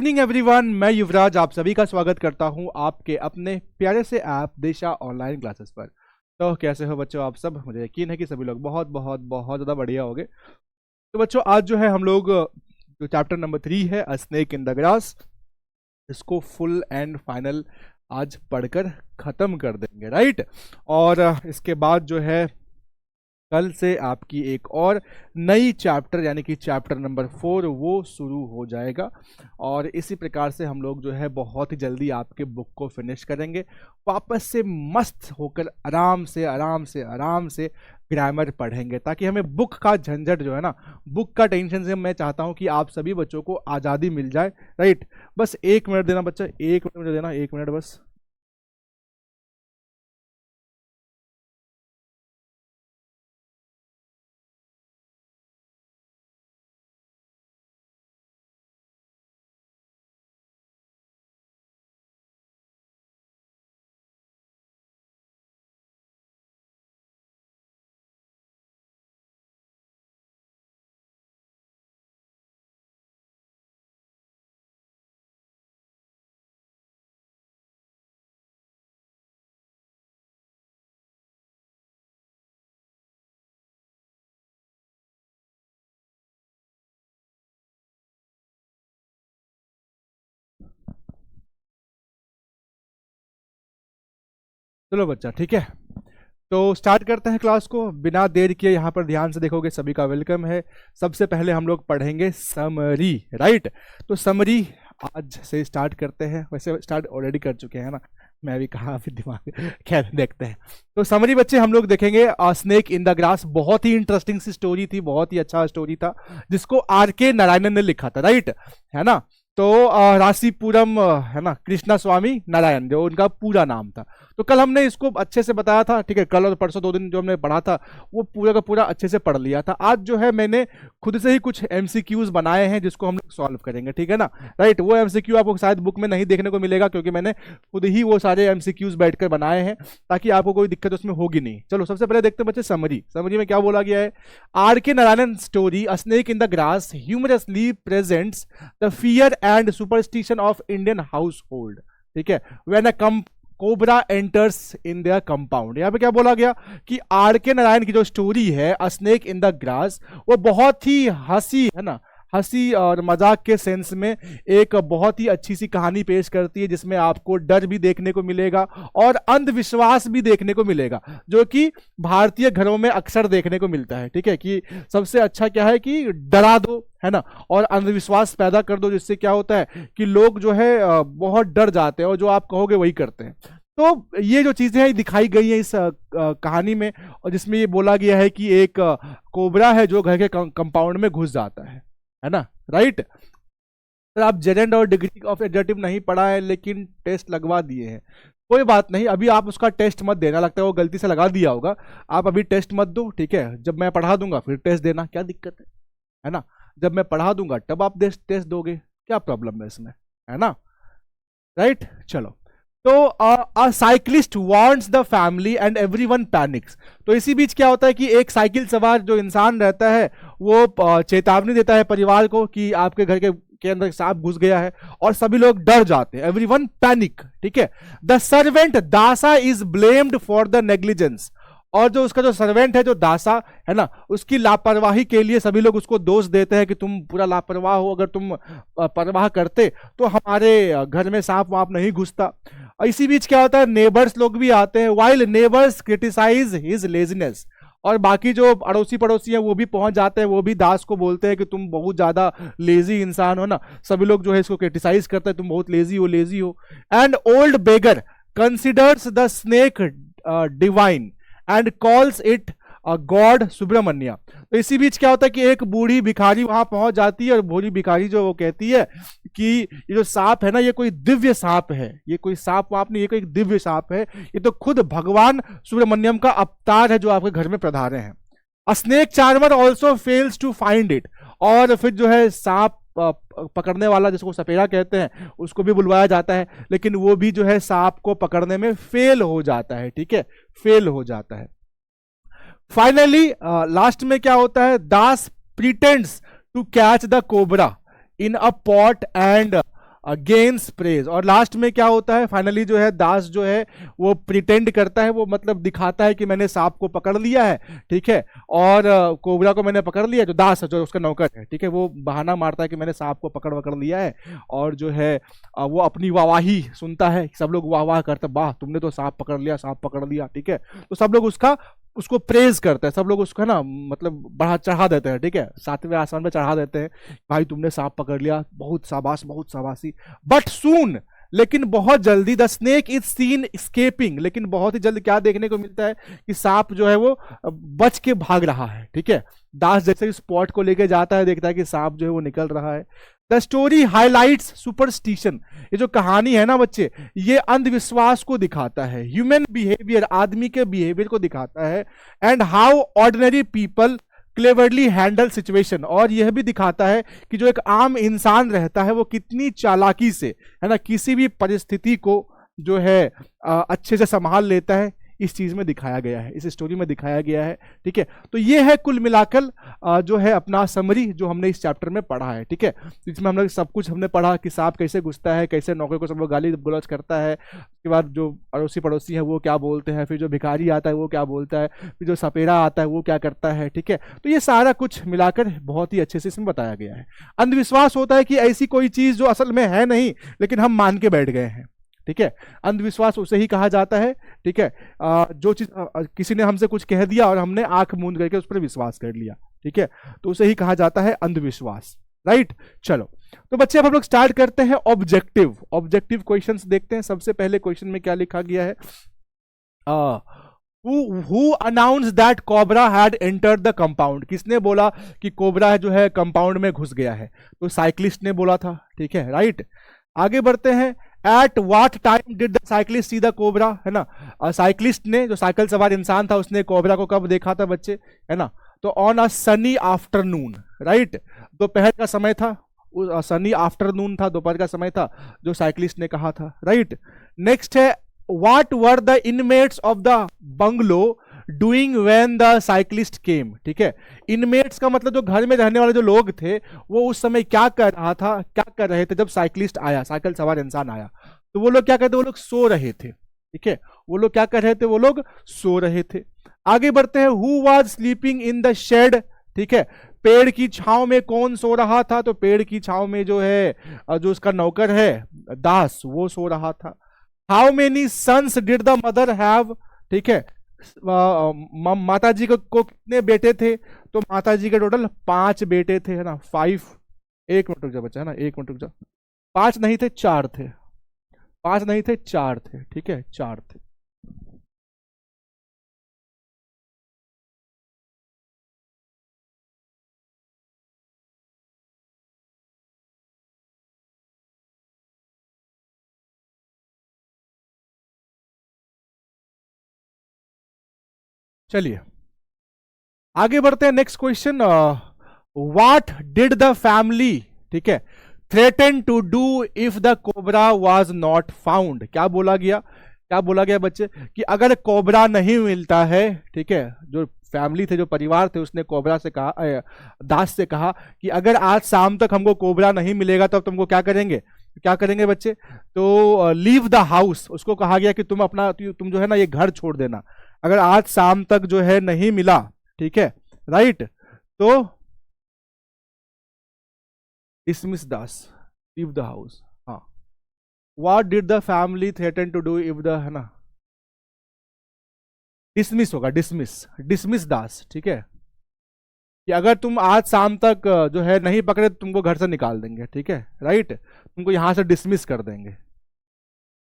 Evening everyone, मैं युवराज आप सभी का स्वागत करता हूं आपके अपने प्यारे से ऐप दिशा ऑनलाइन क्लासेस पर। तो कैसे हो बच्चों आप सब? मुझे यकीन है कि सभी लोग बहुत बहुत बहुत ज़्यादा बढ़िया होंगे। तो बच्चों आज जो है हम लोग जो चैप्टर नंबर 3 है अ स्नेक इन द ग्रास, इसको फुल एंड फाइनल आज पढ़कर ख़त्म कर देंगे, राइट। और इसके बाद जो है कल से आपकी एक और नई चैप्टर यानी कि चैप्टर नंबर 4 वो शुरू हो जाएगा। और इसी प्रकार से हम लोग जो है बहुत ही जल्दी आपके बुक को फिनिश करेंगे, वापस से मस्त होकर आराम से आराम से आराम से ग्रामर पढ़ेंगे, ताकि हमें बुक का झंझट जो है ना, बुक का टेंशन से मैं चाहता हूँ कि आप सभी बच्चों को आज़ादी मिल जाए, राइट। बस 1 मिनट देना बच्चा, 1 मिनट देना, 1 मिनट बस। चलो बच्चा, ठीक है, तो स्टार्ट करते हैं क्लास को बिना देर किए। यहाँ पर ध्यान से देखोगे, सभी का वेलकम है। सबसे पहले हम लोग पढ़ेंगे समरी, राइट। तो समरी आज से स्टार्ट करते हैं, वैसे स्टार्ट ऑलरेडी कर चुके हैं ना, मैं भी कहा अभी दिमाग खैर देखते हैं। तो समरी बच्चे हम लोग देखेंगे स्नेक इन द ग्रास, बहुत ही इंटरेस्टिंग सी स्टोरी थी, बहुत ही अच्छा स्टोरी था, जिसको R.K. नारायणन ने लिखा था, राइट, है ना। तो रासीपुरम है ना, कृष्णा स्वामी नारायण जो उनका पूरा नाम था। तो कल हमने इसको अच्छे से बताया था, ठीक है, कल और परसों 2 दिन जो हमने पढ़ा था वो पूरा का पूरा अच्छे से पढ़ लिया था। आज जो है मैंने खुद से ही कुछ MCQs बनाए हैं जिसको हम लोग सॉल्व करेंगे, ठीक है ना, राइट। वो MCQ आपको शायद बुक में नहीं देखने को मिलेगा, क्योंकि मैंने खुद ही वो सारे MCQs बैठकर बनाए हैं, ताकि आपको कोई दिक्कत उसमें होगी नहीं। चलो सबसे पहले देखते हैं बच्चे समरी। समरी में क्या बोला गया है? R.K. Narayan story a snake in the grass humorously presents the fear and superstition of Indian house hold, ठीक है, when a cobra enters in their compound. यहाँ पे क्या बोला गया कि R.K. नारायण की जो स्टोरी है अ स्नेक इन द ग्रास, वो बहुत ही हंसी है ना, हंसी और मजाक के सेंस में एक बहुत ही अच्छी सी कहानी पेश करती है, जिसमें आपको डर भी देखने को मिलेगा और अंधविश्वास भी देखने को मिलेगा, जो कि भारतीय घरों में अक्सर देखने को मिलता है, ठीक है। कि सबसे अच्छा क्या है कि डरा दो, है ना, और अंधविश्वास पैदा कर दो, जिससे क्या होता है कि लोग जो है बहुत डर जाते हैं और जो आप कहोगे वही करते हैं। तो ये जो चीजें हैं दिखाई गई है इस कहानी में, और जिसमें ये बोला गया है कि एक कोबरा है जो घर के कंपाउंड में घुस जाता है ना, राइट। सर आप जेरेंड और डिग्री ऑफ एडजेक्टिव नहीं पढ़ा है, लेकिन टेस्ट लगवा दिए हैं। कोई बात नहीं, अभी आप उसका टेस्ट मत देना, लगता है वो गलती से लगा दिया होगा। आप अभी टेस्ट मत दो, ठीक है, जब मैं पढ़ा दूंगा फिर टेस्ट देना, क्या दिक्कत है ना। जब मैं पढ़ा दूंगा तब आप टेस्ट दोगे, क्या प्रॉब्लम है इसमें, है ना, राइट। चलो, तो a cyclist warns the family and everyone panics. तो इसी बीच क्या होता है कि एक साइकिल सवार जो इंसान रहता है वो चेतावनी देता है परिवार को कि आपके घर के अंदर सांप घुस गया है, और सभी लोग डर जाते हैं, एवरीवन पैनिक, ठीक है। द सर्वेंट दासा is blamed for the negligence. और जो उसका जो सर्वेंट है, जो दासा है ना, उसकी लापरवाही के लिए सभी लोग उसको दोष देते हैं कि तुम पूरा लापरवाह हो, अगर तुम परवाह करते तो हमारे घर में सांप वाप नहीं घुसता। इसी बीच क्या होता है, नेबर्स लोग भी आते हैं, while neighbours criticise his laziness. और बाकी जो अड़ोसी पड़ोसी हैं वो भी पहुंच जाते हैं, वो भी दास को बोलते हैं कि तुम बहुत ज्यादा लेजी इंसान हो ना, सभी लोग जो है इसको क्रिटिसाइज करते हैं, तुम बहुत लेजी हो। And old beggar considers the snake divine and calls it god Subramanya. तो इसी बीच क्या होता है कि एक बूढ़ी भिखारी वहां पहुंच जाती है, और बूढ़ी भिखारी जो वो कहती है कि ये जो सांप है ना, ये कोई दिव्य सांप है, ये कोई सांप वाप नहीं, ये कोई दिव्य सांप है, ये तो खुद भगवान सुब्रमण्यम का अवतार है जो आपके घर में पधारे हैं। A snake charmer also fails to find it. और फिर जो है सांप पकड़ने वाला, जिसको सपेरा कहते हैं, उसको भी बुलवाया जाता है, लेकिन वो भी जो है सांप को पकड़ने में फेल हो जाता है, ठीक है, फेल हो जाता है। फाइनली लास्ट में क्या होता है, Das pretends to catch the cobra in a pot and gains praise. और लास्ट में क्या होता है, फाइनली जो है दास जो है वो प्रिटेंड करता है, वो मतलब दिखाता है कि मैंने सांप को पकड़ लिया है, ठीक है, और कोबरा को मैंने पकड़ लिया। जो दास है, जो उसका नौकर है, ठीक है, वो बहाना मारता है कि मैंने सांप को पकड़ लिया है, और जो है वो अपनी वाहवाही सुनता है, सब लोग वाह वाह करते, वाह तुमने तो सांप पकड़ लिया, सांप पकड़ लिया, ठीक है। तो सब लोग उसको प्रेज करते हैं, सब लोग उसको ना मतलब बढ़ा चढ़ा देते हैं, ठीक है, 7वें आसमान पे चढ़ा देते हैं, भाई तुमने सांप पकड़ लिया, बहुत शाबाश, बहुत शाबाशी। बट सून, लेकिन बहुत जल्दी, the snake is seen escaping, लेकिन बहुत ही जल्द क्या देखने को मिलता है कि सांप जो है वो बच के भाग रहा है, ठीक है। दास जैसे ही स्पॉट को लेके जाता है, देखता है कि सांप जो है वो निकल रहा है। द स्टोरी हाईलाइट्स सुपरस्टिशन, ये जो कहानी है ना बच्चे, ये अंधविश्वास को दिखाता है, ह्यूमन बिहेवियर, आदमी के बिहेवियर को दिखाता है, and how ordinary people cleverly handle situation, और यह भी दिखाता है कि जो एक आम इंसान रहता है वो कितनी चालाकी से, है ना, किसी भी परिस्थिति को जो है अच्छे से संभाल लेता है। इस चीज में दिखाया गया है, इस स्टोरी में दिखाया गया है, ठीक है। तो ये है कुल मिलाकर जो है अपना समरी जो हमने इस चैप्टर में पढ़ा है, ठीक है। इसमें हम लोग सब कुछ हमने पढ़ा कि सांप कैसे घुसता है, कैसे नौकर को सब लोग गाली गलौज करता है, उसके बाद जो अड़ोसी पड़ोसी है वो क्या बोलते हैं, फिर जो भिखारी आता है वो क्या बोलता है, फिर जो सपेरा आता है वो क्या करता है, ठीक है। तो ये सारा कुछ मिलाकर बहुत ही अच्छे से इसमें बताया गया है। अंधविश्वास होता है कि ऐसी कोई चीज जो असल में है नहीं, लेकिन हम मान के बैठ गए हैं, ठीक है। अंधविश्वास उसे ही कहा जाता है, ठीक है, जो चीज किसी ने हमसे कुछ कह दिया और हमने आंख मूंद करके उस पर विश्वास कर लिया, ठीक है, तो उसे ही कहा जाता है अंधविश्वास, राइट। चलो तो बच्चे अब हम लोग स्टार्ट करते हैं ऑब्जेक्टिव क्वेश्चंस देखते हैं। सबसे पहले क्वेश्चन में क्या लिखा गया है, who announced that cobra had entered the compound, किसने बोला कि कोबरा जो है कंपाउंड में घुस गया है, तो साइक्लिस्ट ने बोला था, ठीक है, राइट। आगे बढ़ते हैं, eight what time did the cyclist see the cobra, है ना, साइक्लिस्ट ने, जो साइकिल सवार इंसान था, उसने कोबरा को कब देखा था बच्चे, है ना, तो on a Sunny afternoon, right, दोपहर का समय था, सनी आफ्टरनून था, दोपहर का समय था जो साइक्लिस्ट ने कहा था, राइट। नेक्स्ट है, what were the inmates of the bungalow doing when the cyclist came, ठीक है। इनमेट्स का मतलब जो घर में रहने वाले जो लोग थे वो उस समय क्या कर रहे थे जब साइक्लिस्ट आया, साइकिल सवार इंसान आया, तो वो लोग क्या करते, वो लोग सो रहे थे, ठीक है, वो लोग क्या कर रहे थे, वो लोग सो रहे थे। आगे बढ़ते हैं, who was sleeping in the shed, ठीक है, पेड़ की छांव में कौन सो रहा था, तो पेड़ की छांव में जो है जो उसका नौकर है दास, वो सो रहा था। How many sons did the mother have, ठीक है, माता जी को कितने बेटे थे, तो माता जी के टोटल 5 बेटे थे, है ना, 5, 1 मिनट रुक जा बच्चा, है ना, 1 मिनट रुक जा, 5 नहीं थे 4 थे, 5 नहीं थे 4 थे, ठीक है, 4 थे। चलिए आगे बढ़ते हैं, next question, what did the family, ठीक है, threaten to do if the cobra was not found, क्या बोला गया बच्चे, कि अगर कोबरा नहीं मिलता है, ठीक है, जो फैमिली थे, जो परिवार थे, उसने कोबरा से कहा, दास से कहा कि अगर आज शाम तक हमको कोबरा नहीं मिलेगा तब तुमको क्या करेंगे बच्चे, तो लीव द हाउस, उसको कहा गया कि तुम जो है ना ये घर छोड़ देना, अगर आज शाम तक जो है नहीं मिला, ठीक है, राइट, तो dismiss Das, leave the house. हाँ, what did the family threaten to do if the, है ना, डिसमिस होगा, डिसमिस दास, ठीक है, कि अगर तुम आज शाम तक जो है नहीं पकड़े तो तुमको घर से निकाल देंगे, ठीक है, राइट, तुमको यहां से डिसमिस कर देंगे,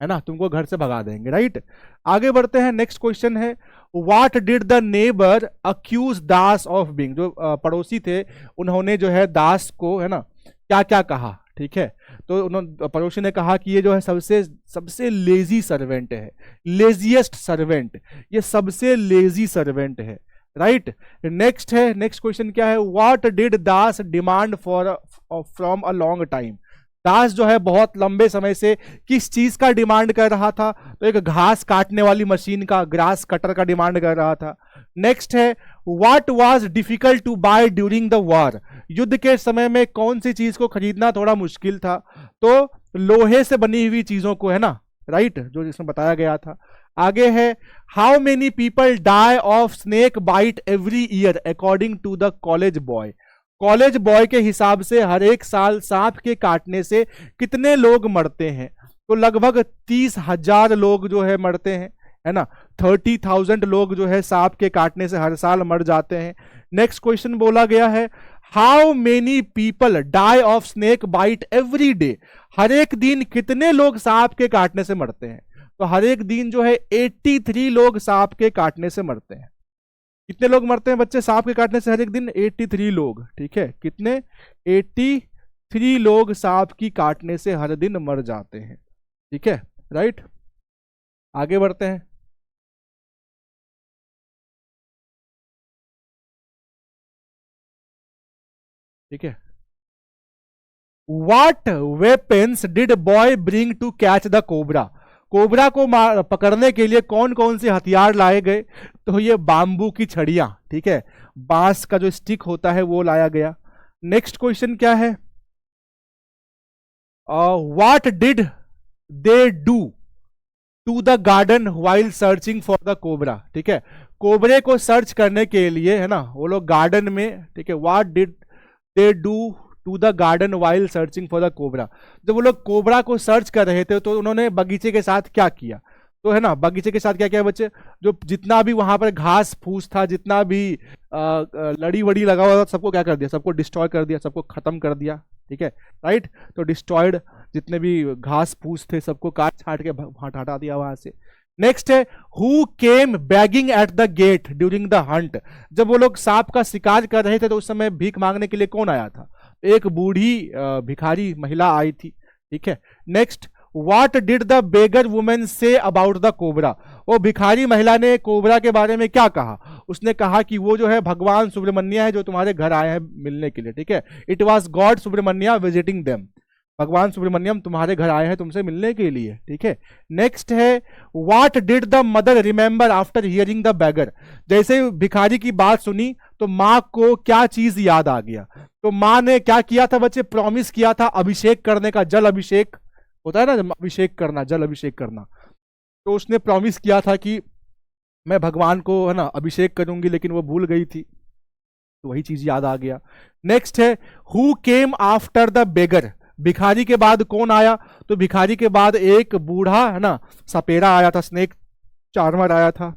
है ना, तुमको घर से भगा देंगे, राइट। आगे बढ़ते हैं, नेक्स्ट क्वेश्चन है, what did the neighbour accuse Das of being, जो पड़ोसी थे उन्होंने जो है दास को, है ना, क्या क्या कहा, ठीक है, तो उन्होंने, पड़ोसी ने कहा कि ये जो है सबसे लेजी सर्वेंट है, लेजीएस्ट सर्वेंट, ये सबसे लेजी सर्वेंट है, राइट। नेक्स्ट क्वेश्चन क्या है, what did Das demand for from a long time, Das जो है बहुत लंबे समय से किस चीज का डिमांड कर रहा था, तो एक घास काटने वाली मशीन का, ग्रास कटर का डिमांड कर रहा था। नेक्स्ट है, what was difficult to buy during the war, युद्ध के समय में कौन सी चीज को खरीदना थोड़ा मुश्किल था, तो लोहे से बनी हुई चीजों को, है ना, राइट, जो जिसमें बताया गया था। आगे है, how many people die of snake bite every year according to the college boy. College boy के हिसाब से हर एक साल सांप के काटने से कितने लोग मरते हैं? तो लगभग 30,000 लोग जो है मरते हैं, है ना। 30,000 लोग जो है सांप के काटने से हर साल मर जाते हैं। नेक्स्ट क्वेश्चन बोला गया है, how many people die of snake bite every day. हर एक दिन कितने लोग सांप के काटने से मरते हैं? तो हर एक दिन जो है 83 लोग सांप के काटने से मरते हैं। कितने लोग मरते हैं बच्चे सांप के काटने से हर एक दिन? 83 लोग, ठीक है। कितने? 83 लोग सांप की काटने से हर दिन मर जाते हैं, ठीक है, राइट। आगे बढ़ते हैं। ठीक है, What weapons did boy bring to catch the cobra? Cobra को पकड़ने के लिए कौन कौन से हथियार लाए गए? तो ये बांबू की छड़ियां, ठीक है, बांस का जो स्टिक होता है वो लाया गया। नेक्स्ट क्वेश्चन क्या है, what did they do to the garden while searching for the cobra. ठीक है, कोबरे को सर्च करने के लिए, है ना, वो लोग गार्डन में, ठीक है, what did they do to the garden while searching for the cobra. जब वो लोग कोबरा को सर्च कर रहे थे तो उन्होंने बगीचे के साथ क्या किया? तो है ना, बगीचे के साथ क्या किया बच्चे? जो जितना भी वहां पर घास फूस था, जितना भी लड़ी वड़ी लगा हुआ था, सबको क्या कर दिया? सबको डिस्ट्रॉय कर दिया, सबको खत्म कर दिया, ठीक है, राइट। तो डिस्ट्रॉयड जितने भी घास फूस थे सबको काट छाट के हटा दिया वहां से। नेक्स्ट है, who came begging at the gate during the hunt. जब वो लोग सांप का शिकार कर रहे थे तो उस समय भीख मांगने के लिए कौन आया था? एक बूढ़ी भिखारी महिला आई थी, ठीक है। Next, what did the beggar women say about the cobra. वो भिखारी महिला ने कोबरा के बारे में क्या कहा? उसने कहा कि वो जो है भगवान सुब्रमण्य है जो तुम्हारे घर आए हैं मिलने के लिए, ठीक है। It was god Subramanya visiting them. भगवान सुब्रमण्यम तुम्हारे घर आए हैं तुमसे मिलने के लिए, ठीक है। नेक्स्ट है, what did the mother remember after hearing the beggar. जैसे भिखारी की बात सुनी तो माँ को क्या चीज याद आ गया? तो माँ ने क्या किया था बच्चे? प्रॉमिस किया था अभिषेक करने का, जल अभिषेक होता है ना, अभिषेक करना, जल अभिषेक करना। तो उसने प्रॉमिस किया था कि मैं भगवान को, है ना, अभिषेक करूंगी, लेकिन वो भूल गई थी, तो वही चीज याद आ गया। नेक्स्ट है, who came after the beggar. भिखारी के बाद कौन आया? तो भिखारी के बाद एक बूढ़ा, है ना, सपेरा आया था, स्नेक चार्मर आया था।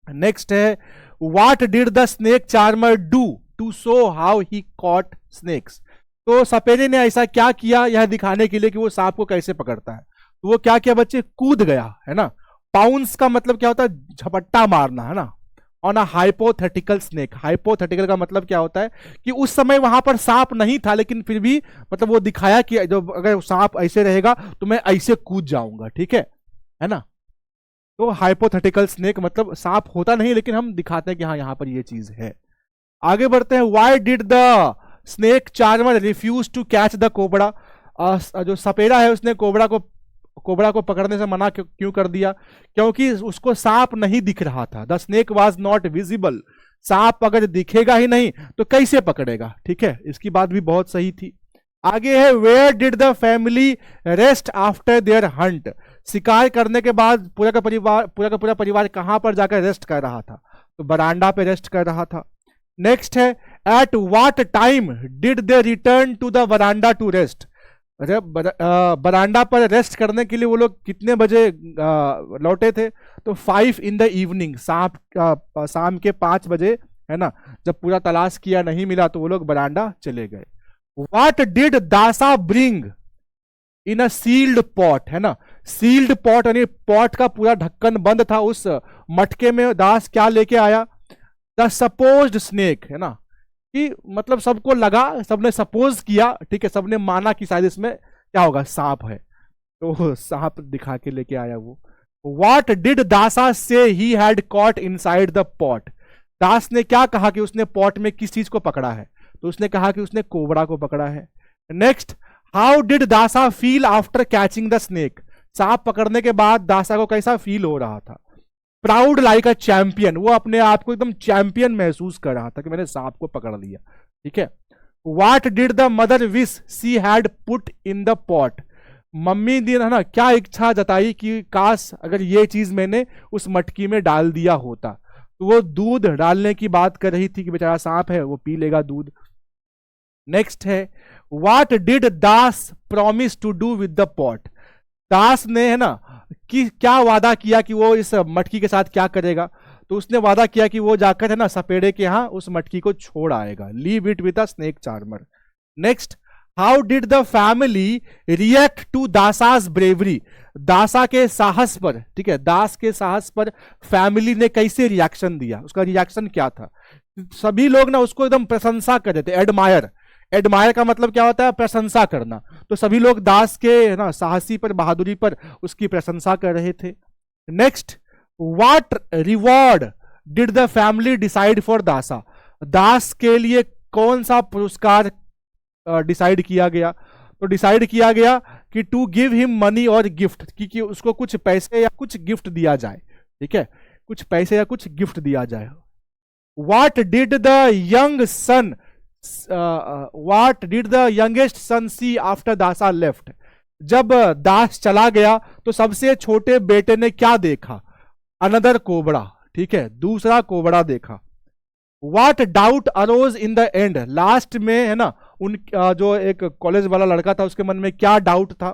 नेक्स्ट है, what did the snake charmer do to show how he caught snakes. तो सपेरे ने ऐसा क्या किया यह दिखाने के लिए कि वो सांप को कैसे पकड़ता है? तो वो क्या किया बच्चे? कूद गया, है ना। पाउंस का मतलब क्या होता है? झपट्टा मारना, है ना, on a hypothetical snake. Hypothetical का मतलब क्या होता है कि उस समय वहां पर सांप नहीं था, लेकिन फिर भी मतलब वो दिखाया कि जो अगर सांप ऐसे रहेगा तो मैं ऐसे कूद जाऊंगा, ठीक है ना। तो हाइपोथेटिकल स्नेक मतलब सांप होता नहीं, लेकिन हम दिखाते हैं कि हाँ यहां पर ये चीज है। आगे बढ़ते हैं, why did the snake charmer refuse to catch the cobra. जो सपेरा है उसने कोबरा को पकड़ने से मना क्यों कर दिया? क्योंकि उसको सांप नहीं दिख रहा था। The snake was not visible. सांप अगर दिखेगा ही नहीं तो कैसे पकड़ेगा, ठीक है। इसकी बात भी बहुत सही थी। आगे है, where did the family rest after their hunt. शिकार करने के बाद पूरा का पूरा परिवार कहां पर जाकर रेस्ट कर रहा था? तो बरांडा पे रेस्ट कर रहा था। नेक्स्ट है, at what time did they return to the veranda to rest. बरांडा पर रेस्ट करने के लिए वो लोग कितने बजे लौटे थे? तो 5 in the evening, शाम के 5 बजे, है ना। जब पूरा तलाश किया नहीं मिला तो वो लोग बरांडा चले गए। What did Dasa bring in a sealed pot, है ना। सील्ड पॉट यानी पॉट का पूरा ढक्कन बंद था, उस मटके में दास क्या लेके आया? द सपोज्ड स्नेक, है ना, कि मतलब सबको लगा, सबने सपोज किया, ठीक है, सबने माना कि शायद इसमें क्या होगा? सांप है, तो सांप दिखा के लेके आया वो। What did Dasa say he had caught inside the pot. Das ने क्या कहा कि उसने पॉट में किस चीज को पकड़ा है? तो उसने कहा कि उसने कोबरा को पकड़ा है। नेक्स्ट, हाउ डिड दासा feel after catching the snake. सांप पकड़ने के बाद दासा को कैसा फील हो रहा था? Proud like a champion. वो अपने आप को एकदम चैंपियन महसूस कर रहा था कि मैंने सांप को पकड़ लिया, ठीक है। What did the mother wish she had put in the pot. Mummy ने है ना क्या इच्छा जताई कि काश अगर ये चीज मैंने उस मटकी में डाल दिया होता। तो वो दूध डालने की बात कर रही थी कि बेचारा सांप है वो पी लेगा दूध। नेक्स्ट है what did Das promise to do with the pot. Das ने है ना कि क्या वादा किया कि वो इस मटकी के साथ क्या करेगा। तो उसने वादा किया कि वो जाकर है ना सपेड़े के यहां उस मटकी को छोड़ आएगा। Leave it with a snake charmer. Next how did the family react to Dasa's bravery. Dasa के साहस पर, ठीक है, दास के साहस पर फैमिली ने कैसे रिएक्शन दिया, उसका रिएक्शन क्या था। सभी लोग ना उसको एकदम प्रशंसा कर रहे थे, एडमायर। एडमायर का मतलब क्या होता है, प्रशंसा करना। तो सभी लोग दास के ना साहसी पर, बहादुरी पर उसकी प्रशंसा कर रहे थे। Next what reward did the family decide for दासा। दास के लिए कौन सा पुरस्कार डिसाइड किया गया। तो डिसाइड किया गया कि टू गिव हिम मनी और गिफ्ट, कि उसको कुछ पैसे या कुछ गिफ्ट दिया जाए। ठीक है, कुछ पैसे या कुछ गिफ्ट दिया जाए। What did the young son what did the youngest son see after Dasa left. जब दास चला गया तो सबसे छोटे बेटे ने क्या देखा, अनदर कोबरा। ठीक है, दूसरा कोबरा देखा। What doubt arose in the end, last में है ना उन जो एक कॉलेज वाला लड़का था उसके मन में क्या डाउट था,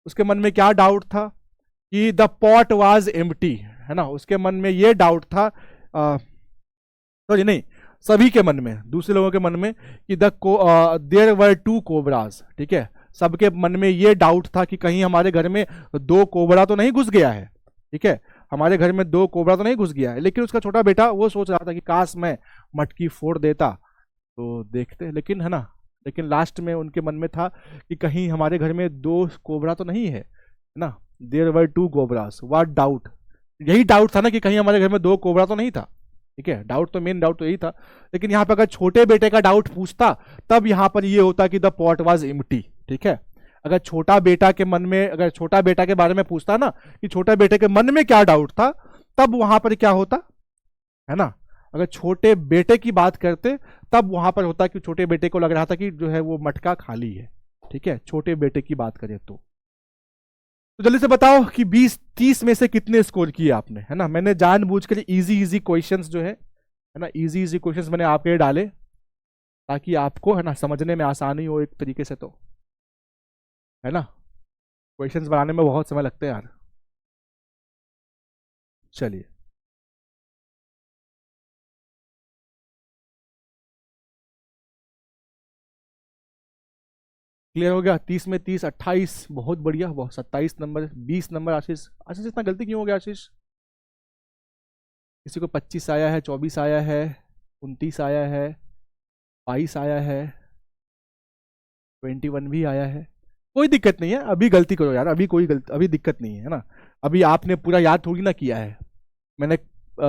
उसके मन में क्या डाउट था कि द पॉट वाज एम्प्टी, है ना, उसके मन में ये डाउट था, सॉरी नहीं, सभी के मन में, दूसरे लोगों के मन में कि देयर वर टू कोबराज। ठीक है, सबके मन में ये डाउट था कि कहीं हमारे घर में दो कोबरा तो नहीं घुस गया है। ठीक है, हमारे घर में दो कोबरा तो नहीं घुस गया है। लेकिन उसका छोटा बेटा वो सोच रहा था कि काश मैं मटकी फोड़ देता तो देखते, लेकिन है ना, लेकिन लास्ट में उनके मन में था कि कहीं हमारे घर में दो कोबरा तो नहीं है ना, there were two cobras. What doubt, यही डाउट था ना कि कहीं हमारे घर में दो कोबरा तो नहीं था। ठीक है, डाउट तो मेन डाउट तो यही था। लेकिन यहाँ पे अगर छोटे बेटे का डाउट पूछता तब यहाँ पर ये होता कि द पॉट वाज एम्प्टी। ठीक है, अगर छोटा बेटा के मन में, अगर छोटा बेटा के बारे में पूछता ना कि छोटा बेटे के मन में क्या डाउट था, तब वहां पर क्या होता है ना, अगर छोटे बेटे की बात करते तब वहां पर होता कि छोटे बेटे को लग रहा था कि जो है वो मटका खाली है। ठीक है, छोटे बेटे की बात करें तो जल्दी से बताओ कि 20-30 में से कितने स्कोर किए आपने, है ना। मैंने जानबूझकर इजी क्वेश्चंस जो है ना, इजी क्वेश्चंस मैंने आपके लिए डाले ताकि आपको है ना समझने में आसानी हो एक तरीके से, तो है ना, क्वेश्चंस बनाने में बहुत समय लगता है यार। चलिए, क्लियर हो गया। 30 में 30, 28, बहुत बढ़िया, बहुत 27 नंबर, 20 नंबर। आशीष, आशीष इतना गलती क्यों हो गया आशीष। किसी को 25 आया है, 24 आया है, 29 आया है, 22 आया है, 21 भी आया है। कोई दिक्कत नहीं है, अभी गलती करो यार, अभी कोई गलती, अभी दिक्कत नहीं है ना। अभी आपने पूरा याद थोड़ी ना किया है, मैंने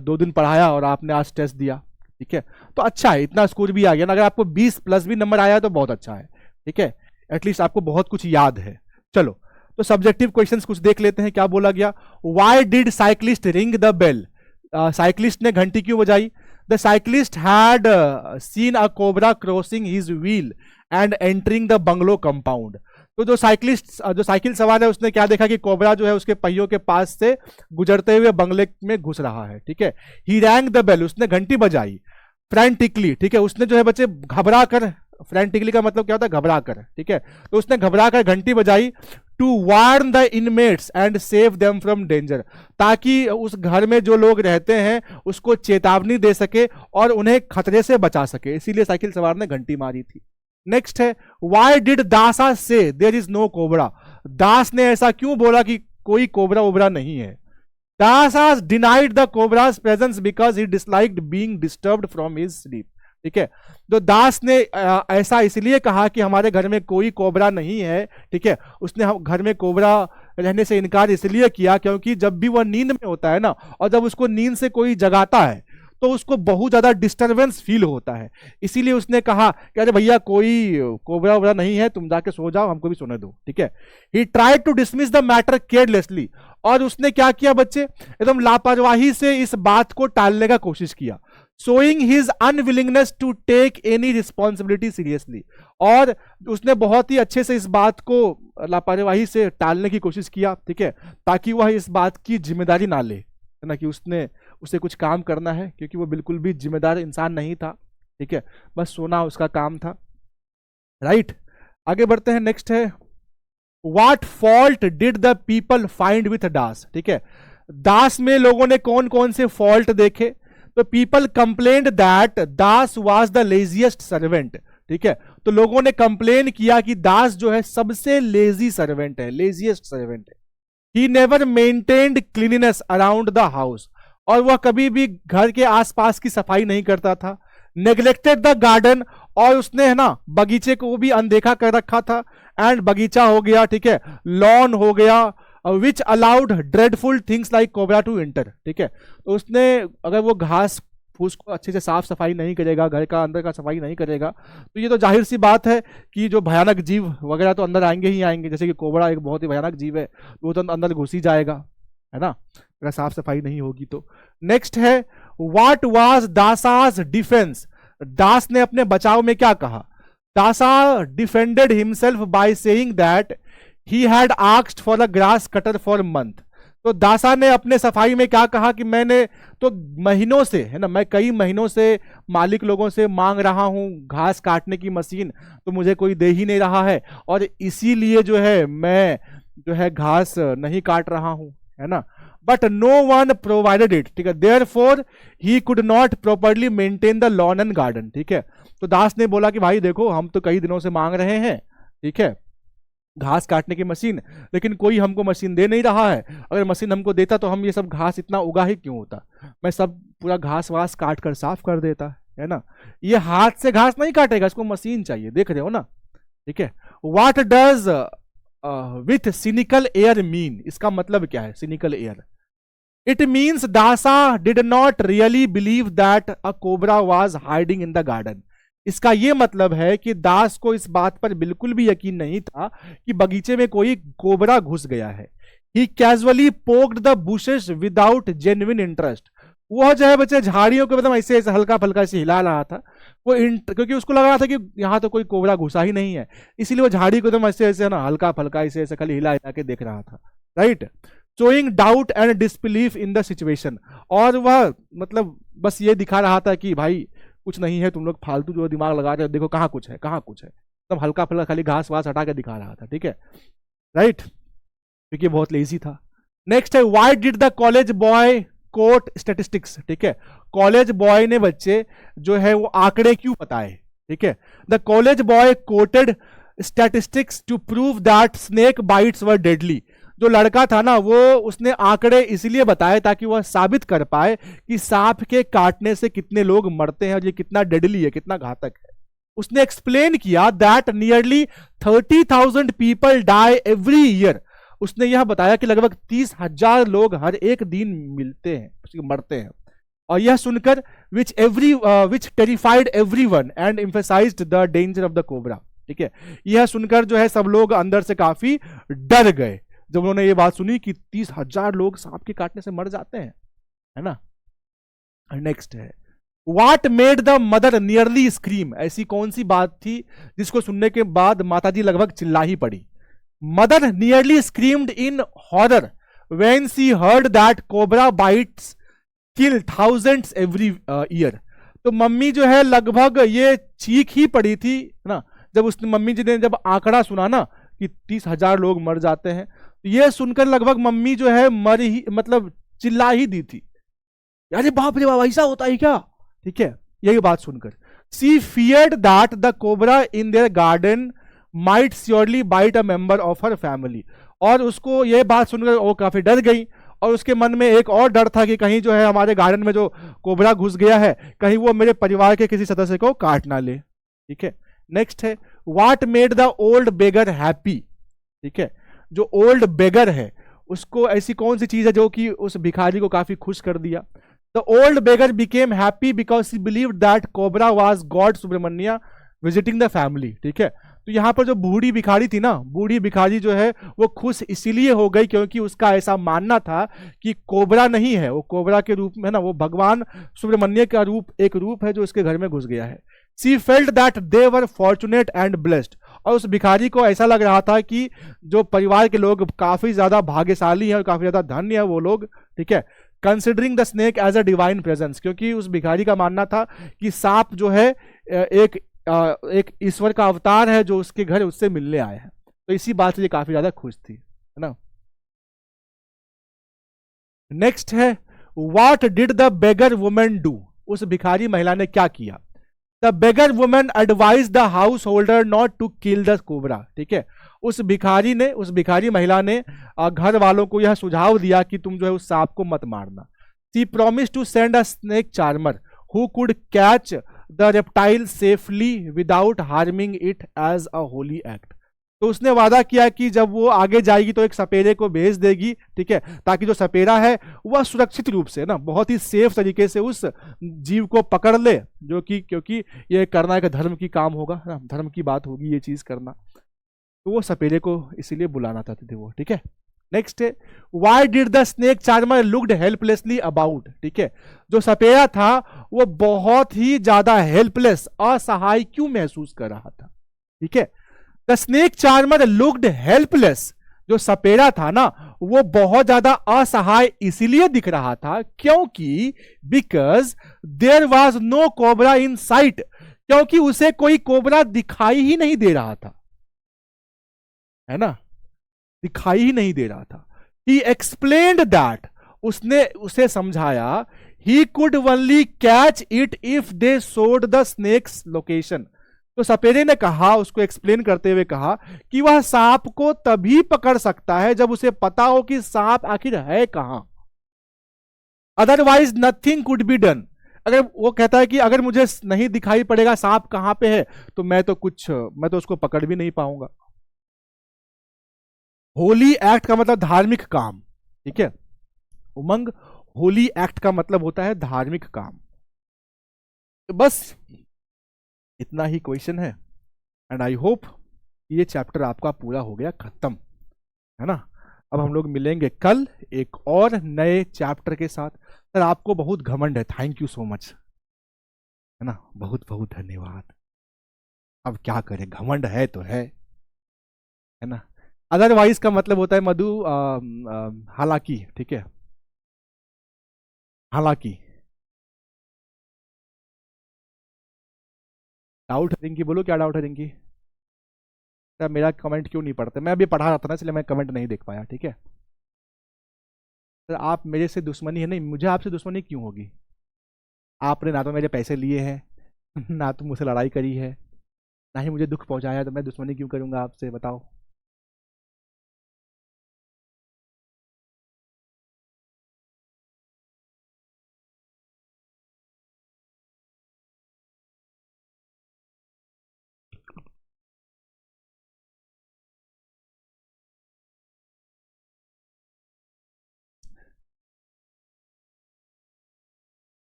2 दिन पढ़ाया और आपने आज टेस्ट दिया। ठीक है, तो अच्छा है, इतना स्कोर भी आ गया ना। अगर आपको 20 प्लस भी नंबर आया है तो बहुत अच्छा है। ठीक है, एटलीस्ट आपको बहुत कुछ याद है। चलो, तो सब्जेक्टिव क्वेश्चंस कुछ देख लेते हैं। क्या बोला गया, why did cyclist ring the bell. Cyclist ने घंटी क्यों बजाई। The cyclist had seen a cobra crossing his wheel and entering the bungalow compound. तो जो साइकिल सवार है उसने क्या देखा कि कोबरा जो है उसके पहियों के पास से गुजरते हुए बंगले में घुस रहा है। ठीक है, ही रैंग द बेल, उसने घंटी बजाई। फ्रैंटिकली, ठीक है, उसने जो है बच्चे घबरा कर, फ्रैंटिकली का मतलब क्या होता है, घबरा कर। ठीक है, तो उसने घबरा कर घंटी बजाई to warn the inmates and save them from danger, ताकि उस घर में जो लोग रहते हैं उसको चेतावनी दे सके और उन्हें खतरे से बचा सके, इसीलिए साइकिल सवार ने घंटी मारी थी। नेक्स्ट है, व्हाई डिड दासा से देयर इज नो कोबरा। दास ने ऐसा क्यों बोला कि कोई कोबरा ओबरा नहीं है। दासा denied the cobras presence because he disliked being disturbed from his sleep. ठीक है, तो दास ने ऐसा इसलिए कहा कि हमारे घर में कोई कोबरा नहीं है। ठीक है, उसने घर में कोबरा रहने से इनकार इसलिए किया क्योंकि जब भी वह नींद में होता है ना, और जब उसको नींद से कोई जगाता है तो उसको बहुत ज्यादा डिस्टरबेंस फील होता है। इसीलिए उसने कहा कि अरे भैया कोई कोबरा वोबरा नहीं है, तुम जाके सो जाओ, हमको भी सोने दो। ठीक है, he tried to dismiss the matter carelessly, और उसने क्या किया बच्चे, एकदम लापरवाही से इस बात को टालने का कोशिश किया। showing his unwillingness to take any responsibility seriously। और उसने बहुत ही अच्छे से इस बात को लापरवाही से टालने की कोशिश किया, ठीक है, ताकि वह इस बात की जिम्मेदारी ना ले, है ना, कि उसे कुछ काम करना है, क्योंकि वो बिल्कुल भी जिम्मेदार इंसान नहीं था, ठीक है, बस सोना उसका काम था, राइट। आगे बढ़ते हैं, नेक्स्ट है what fault did the people find with Das, ठीक है, दास में लोगों ने कौन कौन से फॉल्ट देखे, तो people complained that Das was the laziest servant, ठीक है, तो लोगों ने कंप्लेन किया कि दास जो है सबसे लेजी सर्वेंट है, लेजिएस्ट सर्वेंट है। He never maintained cleanliness around the house, और वह कभी भी घर के आसपास की सफाई नहीं करता था। नेग्लेक्टेड द गार्डन, और उसने, है ना, बगीचे को भी अनदेखा कर रखा था, एंड बगीचा हो गया, ठीक है, लॉन हो गया, which allowed dreadful things like cobra to enter, ठीक है, तो उसने, अगर वो घास फूस को अच्छे से साफ सफाई नहीं करेगा, घर का अंदर का सफाई नहीं करेगा, तो ये तो जाहिर सी बात है कि जो भयानक जीव वगैरह तो अंदर आएंगे ही आएंगे, जैसे कि कोबरा एक बहुत ही भयानक जीव है, वो तो अंदर घुस ही जाएगा, है ना, अगर साफ सफाई नहीं होगी तो। नेक्स्ट है व्हाट वाज दासाज डिफेंस, दास ने अपने बचाव में क्या कहा। दासा defended himself by saying that he had asked for a grass cutter for month, तो दासा ने अपने सफाई में क्या कहा कि मैंने तो महीनों से, है ना, मैं कई महीनों से मालिक लोगों से मांग रहा हूं घास काटने की मशीन, तो मुझे कोई दे ही नहीं रहा है, और इसीलिए जो है मैं जो है घास नहीं काट रहा हूं, है ना, but no one provided it, ठीक है, therefore he could not properly maintain the lawn and garden, ठीक है, तो दास ने बोला कि भाई देखो हम तो कई दिनों से मांग रहे हैं, ठीक है, घास काटने की मशीन, लेकिन कोई हमको मशीन दे नहीं रहा है, अगर मशीन हमको देता तो हम ये सब घास इतना उगा ही क्यों होता, मैं सब पूरा घास वास काट कर साफ कर देता, है ना, ये हाथ से घास नहीं काटेगा, इसको मशीन चाहिए, देख रहे हो ना, ठीक है। What does with cynical air mean, इसका मतलब क्या है सिनिकल एयर, इट मीन्स दासा did not really believe that a cobra was hiding in the garden, इसका यह मतलब है कि दास को इस बात पर बिल्कुल भी यकीन नहीं था कि बगीचे में कोई कोबरा घुस गया है। He casually poked the bushes without genuine interest, वह जो है बच्चे झाड़ियों को मतलब ऐसे ऐसे हल्का फल्का से हिला रहा था, वो क्योंकि उसको लग रहा था कि यहाँ तो कोई कोबरा घुसा ही नहीं है, इसीलिए वो झाड़ी को एकदम ऐसे ऐसे ना हल्का फल्का ऐसे ऐसे खाली हिला हिला के देख रहा था, right, showing doubt and disbelief in the situation, और वह मतलब बस ये दिखा रहा था कि भाई कुछ नहीं है, तुम लोग फालतू जो दिमाग लगा रहे हो, देखो कहाँ कुछ है, कहाँ कुछ है, एकदम हल्का फुल्का खाली घास वास हटा के दिखा रहा था, ठीक है, राइट, क्योंकि बहुत लेजी था। नेक्स्ट है why did the college boy quote statistics, ठीक है, कॉलेज बॉय ने बच्चे जो है वो आंकड़े क्यों बताए, ठीक है, the college boy quoted statistics to prove that snake bites were deadly, जो लड़का था ना वो उसने आंकड़े इसलिए बताए ताकि वह साबित कर पाए कि सांप के काटने से कितने लोग मरते हैं और ये कितना डेडली है, कितना घातक है। उसने एक्सप्लेन किया that nearly 30,000 people die every year, उसने यह बताया कि लगभग 30,000 लोग हर एक दिन मरते हैं, और यह सुनकर which terrified everyone and emphasized the danger of the cobra, ठीक है, यह सुनकर जो है सब लोग अंदर से काफी डर गए जब उन्होंने ये बात सुनी कि 30,000 लोग सांप के काटने से मर जाते हैं, है ना। नेक्स्ट है what made the mother nearly scream, ऐसी कौन सी बात थी जिसको सुनने के बाद माताजी लगभग चिल्ला ही पड़ी। Mother nearly screamed in horror when she heard that cobra bytes kill thousands every year, तो मम्मी जो है लगभग ये चीख ही पड़ी थी ना, जब उसने मम्मी जी ने जब आंकड़ा सुना ना कि 30,000 लोग मर जाते हैं, तो ये सुनकर लगभग मम्मी जो है मर ही मतलब चिल्ला ही दी थी, अरे बाप रे बाप ऐसा होता है क्या, ठीक है, यही बात सुनकर she feared that the cobra in their garden might surely bite a member of her family, और उसको ये बात सुनकर वो काफी डर गई, और उसके मन में एक और डर था कि कहीं जो है हमारे गार्डन में जो कोबरा घुस गया है कहीं वो मेरे परिवार के किसी सदस्य को काट ना ले, ठीक है। नेक्स्ट है what made the old beggar happy, ठीक है, जो ओल्ड बेगर है उसको ऐसी कौन सी चीज है जो कि उस भिखारी को काफी खुश कर दिया। The old beggar became happy because he believed that cobra was god Subramanya visiting the family, ठीक है, तो यहाँ पर जो बूढ़ी भिखारी थी ना, बूढ़ी भिखारी जो है वो खुश इसीलिए हो गई क्योंकि उसका ऐसा मानना था कि कोबरा नहीं है, वो कोबरा के रूप में ना, वो भगवान सुब्रमण्य का रूप, एक रूप है जो उसके घर में घुस गया है। सी felt that they were fortunate and blessed, और उस भिखारी को ऐसा लग रहा था कि जो परिवार के लोग काफी ज्यादा भाग्यशाली हैं और काफी ज्यादा धन्य है वो लोग, ठीक है। Considering the snake as a divine presence, क्योंकि उस भिखारी का मानना था कि सांप जो है एक ईश्वर का अवतार है जो उसके घर उससे मिलने आए हैं। तो इसी बात से ये काफी ज्यादा खुश थी, है ना। नेक्स्ट है what did the beggar women do, उस भिखारी महिला ने क्या किया। The beggar women advise the house holder not to kill the cobra, ठीक है। उस भिखारी महिला ने घर वालों को यह सुझाव दिया कि तुम जो है उस सांप को मत मारना। She promise to send a snake charmer who could catch the reptile safely without harming it as a holy act. तो उसने वादा किया कि जब वो आगे जाएगी तो एक सपेरे को भेज देगी, ठीक है, ताकि जो सपेरा है वह सुरक्षित रूप से ना, बहुत ही सेफ तरीके से उस जीव को पकड़ ले, जो कि क्योंकि ये करना एक धर्म की काम होगा ना, धर्म की बात होगी ये चीज करना, तो वो सपेरे को इसीलिए बुलाना चाहते थे वो, ठीक है। नेक्स्ट है why did the snake charmer looked helplessly about, ठीक है। जो सपेरा था वो बहुत ही ज्यादा हेल्पलेस, असहाय क्यों महसूस कर रहा था, ठीक है। The snake charmer looked helpless, जो सपेरा था ना वो बहुत ज्यादा असहाय इसीलिए दिख रहा था क्योंकि because there was no cobra in sight, क्योंकि उसे कोई कोबरा दिखाई ही नहीं दे रहा था, है ना, दिखाई ही नहीं दे रहा था। ही एक्सप्लेन्ड दैट, उसने उसे समझाया, he could only catch it if they showed the snake's location. तो सपेरे ने कहा, उसको एक्सप्लेन करते हुए कहा कि वह सांप को तभी पकड़ सकता है जब उसे पता हो कि सांप आखिर है कहां, otherwise nothing could be done. अगर वो कहता है कि अगर मुझे नहीं दिखाई पड़ेगा सांप कहां पे है तो मैं तो उसको पकड़ भी नहीं पाऊंगा। होली एक्ट का मतलब धार्मिक काम, ठीक है। उमंग, होली एक्ट का मतलब होता है धार्मिक काम। तो बस इतना ही क्वेश्चन है एंड आई होप ये चैप्टर आपका पूरा हो गया खत्म, है ना। अब हम लोग मिलेंगे कल एक और नए चैप्टर के साथ। सर आपको बहुत घमंड है, थैंक यू सो मच, है ना, बहुत बहुत धन्यवाद। अब क्या करें, घमंड है तो है ना। अदरवाइज का मतलब होता है मधु हालांकि, ठीक है, हालांकि। डाउट है रिंकी, बोलो क्या डाउट है रिंकी। सर मेरा कमेंट क्यों नहीं पढ़ते, मैं अभी पढ़ा रहा था ना इसलिए मैं कमेंट नहीं देख पाया, ठीक है। सर आप मेरे से दुश्मनी है, नहीं मुझे आपसे दुश्मनी क्यों होगी, आपने ना तो मेरे पैसे लिए हैं ना तो मुझसे लड़ाई करी है, ना ही मुझे दुख पहुंचाया, तो मैं दुश्मनी क्यों करूंगा आपसे, बताओ।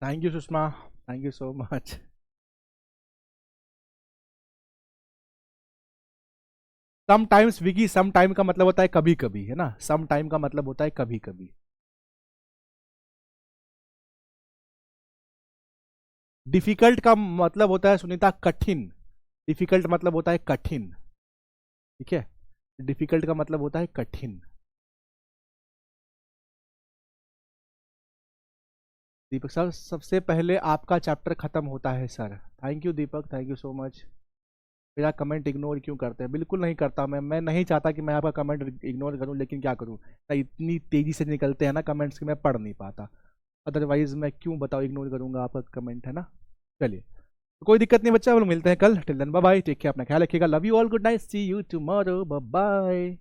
Thank you Sushma, thank you so much. Some times Vicky, some time का मतलब होता है कभी कभी, है ना, सम टाइम का मतलब होता है कभी कभी। डिफिकल्ट का मतलब होता है सुनीता कठिन, डिफिकल्ट मतलब होता है कठिन, ठीक है, डिफिकल्ट का मतलब होता है कठिन। दीपक सर सबसे पहले आपका चैप्टर खत्म होता है sir, thank you Deepak, thank you so much. मेरा कमेंट इग्नोर क्यों करते हैं, बिल्कुल नहीं करता मैं नहीं चाहता कि मैं आपका कमेंट इग्नोर करूं, लेकिन क्या करूं ना, इतनी तेजी से निकलते हैं ना कमेंट्स कि मैं पढ़ नहीं पाता, अदरवाइज मैं क्यों बताओ इग्नोर करूंगा आपका कमेंट, है ना। चलिए तो कोई दिक्कत नहीं बच्चा, हम लोग मिलते हैं कल, till then bye bye, take care, अपना ख्याल रखिएगा, love you all, good night, see you tomorrow, bye bye.